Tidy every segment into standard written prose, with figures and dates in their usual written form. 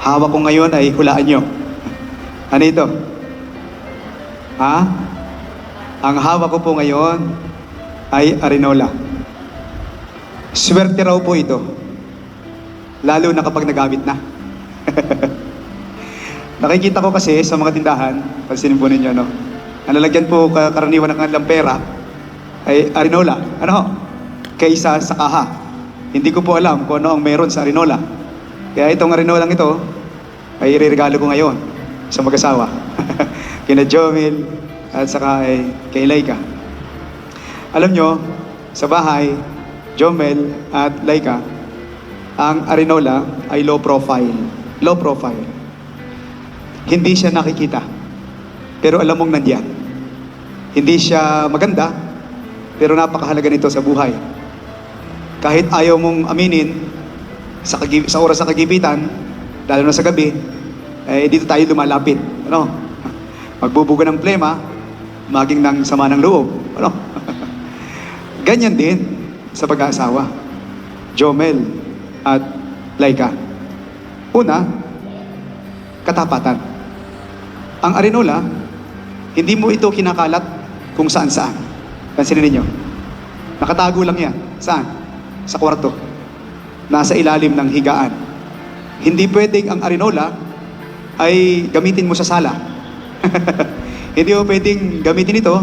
hawak ko ngayon ay hulaan nyo. Ano ito? Ha? Ang hawak ko po ngayon ay Arinola. Swerte raw po ito. Lalo na kapag nagamit na. Nakikita ko kasi sa mga tindahan, pansinin po ninyo, no? Ang lalagyan po karaniwan ng kanilang pera ay Arinola. Ano ho? Kaysa sa kaha. Hindi ko po alam kung ano ang meron sa Arinola. Kaya itong Arinolang ito ay ireregalo ko ngayon sa mag-asawa. Kina Jomel at saka kay Laika. Alam nyo, sa bahay, Jomel at Laika, ang Arinola ay low profile. Low profile. Hindi siya nakikita. Pero alam mong nandiyan. Hindi siya maganda, pero napakahalaga nito sa buhay. Kahit ayaw mong aminin, sa oras sa kagipitan, lalo na sa gabi, dito tayo lumalapit. Ano? Magbubuga ng plema, maging ng sama ng loob. Ano? Ganyan din sa pag-aasawa. Jomel at Laika. Una, katapatan. Ang Arinola, hindi mo ito kinakalat kung saan-saan. Pansinin ninyo. Nakatago lang yan. Saan? Sa kwarto. Nasa ilalim ng higaan. Hindi pwedeng ang Arinola ay gamitin mo sa sala. Hindi mo pwedeng gamitin ito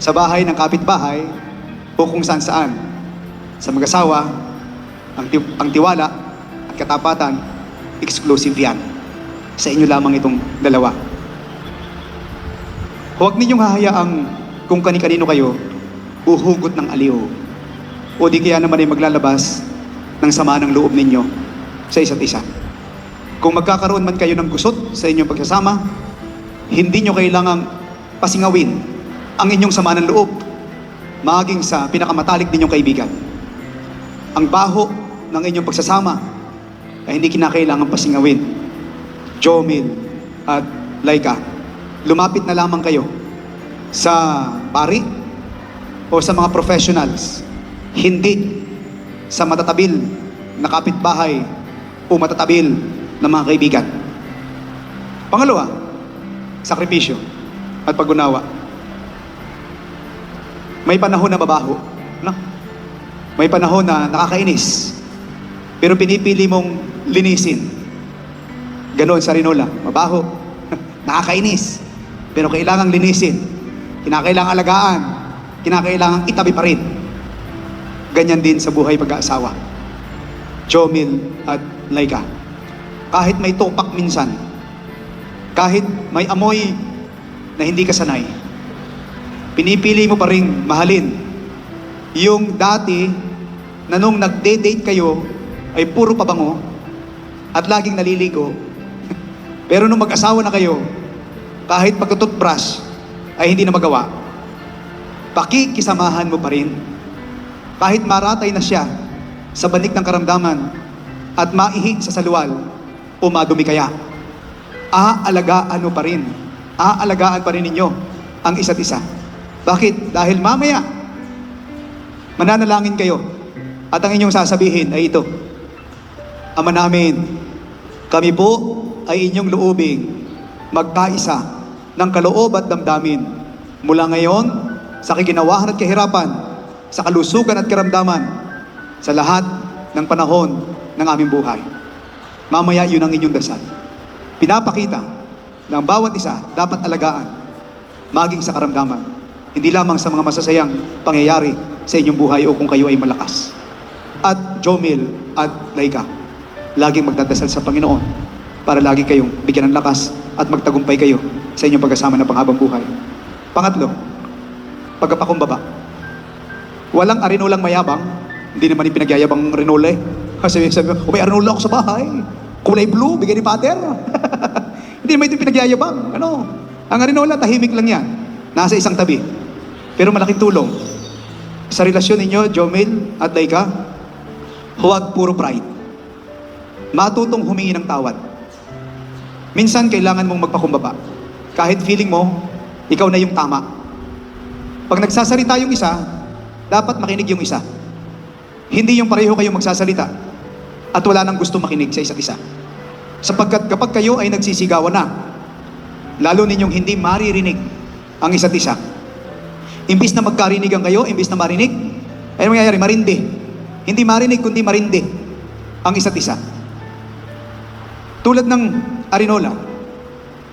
sa bahay ng kapitbahay o kung saan-saan. Sa mag-asawa, ang tiwala at katapatan, exclusive yan. Sa inyo lamang itong dalawa. Huwag ninyong hahayaang kung kani-kanino kayo uhugot ng aliw. O di kaya naman ay maglalabas ng sama ng loob ninyo sa isa't isa. Kung magkakaroon man kayo ng gusot sa inyong pagsasama, hindi nyo kailangang pasingawin ang inyong sama ng loob maging sa pinakamatalik ninyong kaibigan. Ang baho ng inyong pagsasama ay hindi kinakailangan pasingawin. Jomel at Laika, lumapit na lamang kayo sa pari o sa mga professionals, hindi sa matatabil na kapitbahay o matatabil na mga kaibigan. Pangalawa, sakripisyo at pag-unawa. May panahon na mabaho, no? May panahon na nakakainis, pero pinipili mong linisin. Ganoon sa Arinola, mabaho, nakakainis, pero kailangang linisin, kinakailangang alagaan, kinakailangang itabi pa rin. Ganyan din sa buhay pag-aasawa. Jomel at Laika. Kahit may topak minsan, kahit may amoy na hindi ka sanay, pinipili mo pa rin mahalin yung dati na nung nag-date kayo ay puro pabango at laging naliligo. Pero nung mag-asawa na kayo, kahit pag-toothbrush ay hindi na magawa, pakikisamahan mo pa rin. Kahit maratay na siya sa banig ng karamdaman at maihi sa saluwal o madumi kaya, aalagaan mo pa rin. Aalagaan pa rin ninyo ang isa't isa. Bakit? Dahil mamaya, mananalangin kayo at ang inyong sasabihin ay ito: Ama namin, kami po ay inyong loobing magkaisa ng kaloob at damdamin mula ngayon sa kaginawahan at kahirapan, sa kalusugan at karamdaman, sa lahat ng panahon ng aming buhay. Mamaya yun ang inyong dasal. Pinapakita na ang bawat isa dapat alagaan, maging sa karamdaman, hindi lamang sa mga masasayang pangyayari sa inyong buhay o kung kayo ay malakas. At Jomel at Laika, laging magdadasal sa Panginoon para lagi kayong bigyan ng lakas at magtagumpay kayo sa inyong pagkasama ng panghabang buhay. Pangatlo, pagpapakumbaba. Walang Arinolang mayabang, hindi naman yung pinagyayabang Arinola eh. Sabi mo, may Arinola ako sa bahay. Kulay blue, bigay ni Father. Hindi naman ito pinagyayabang. Ano? Ang Arinola, tahimik lang yan. Nasa isang tabi. Pero malaking tulong. Sa relasyon ninyo, Jomel at Laika, huwag puro pride. Matutong humingi ng tawad. Minsan, kailangan mong magpakumbaba. Kahit feeling mo, ikaw na yung tama. Pag nagsasalita yung isa, dapat makinig yung isa. Hindi yung pareho kayong magsasalita at wala nang gusto makinig sa isa't isa. Sapagkat kapag kayo ay nagsisigawan na, lalo ninyong hindi maririnig ang isa't isa. Imbis na magkarinigan kayo, imbis na marinig, ay mangyayari, marindi. Hindi marinig, kundi marindi ang isa't isa. Tulad ng Arinola,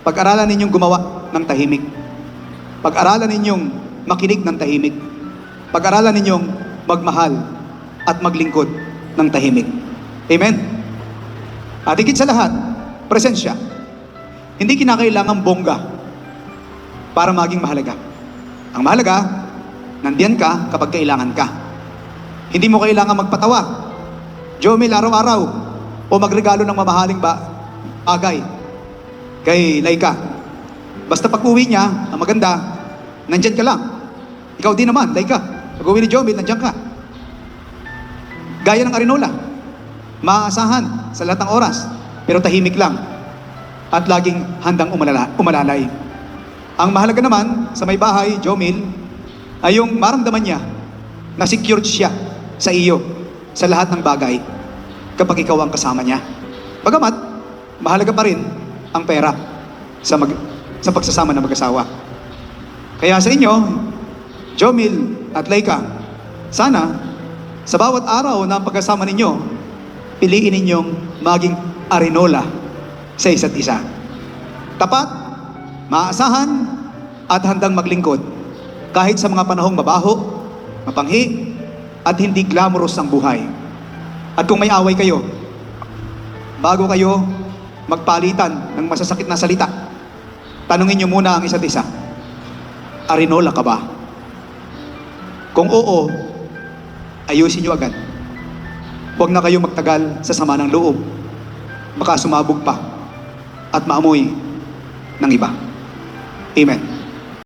pag-aralan ninyong gumawa ng tahimik. Pag-aralan ninyong makinig ng tahimik. Pag-aralan ninyong magmahal at maglingkod ng tahimik. Amen? At higit sa lahat, presensya. Hindi kinakailangan bongga para maging mahalaga. Ang mahalaga, nandiyan ka kapag kailangan ka. Hindi mo kailangan magpatawa, Jomel, araw-araw, o magregalo ng mamahaling bagay kay Laika. Basta pag-uwi niya, ang maganda, nandyan ka lang. Ikaw din naman, Laika. Pag-uwi ni Jomel, nandyan ka. Gaya ng Arinola, maaasahan sa lahat ng oras, pero tahimik lang at laging handang umalalay. Ang mahalaga naman sa may bahay, Jomel, ay yung maramdaman niya na secured siya sa iyo sa lahat ng bagay kapag ikaw ang kasama niya. Bagamat, mahalaga pa rin ang pera sa pagsasama ng mag-asawa. Kaya sa inyo, Jomel at Laika, sana sa bawat araw na pagkasama ninyo, piliin ninyong maging Arinola sa isa't isa. Tapat, maaasahan, at handang maglingkod kahit sa mga panahong mabaho, mapanghi, at hindi glamorous ang buhay. At kung may away kayo, bago kayo magpalitan ng masasakit na salita, tanungin nyo muna ang isa't isa, Arinola ka ba? Kung oo, ayusin nyo agad. Huwag na kayo magtagal sa sama ng loob. Baka sumabog pa at maamoy ng iba. Amen.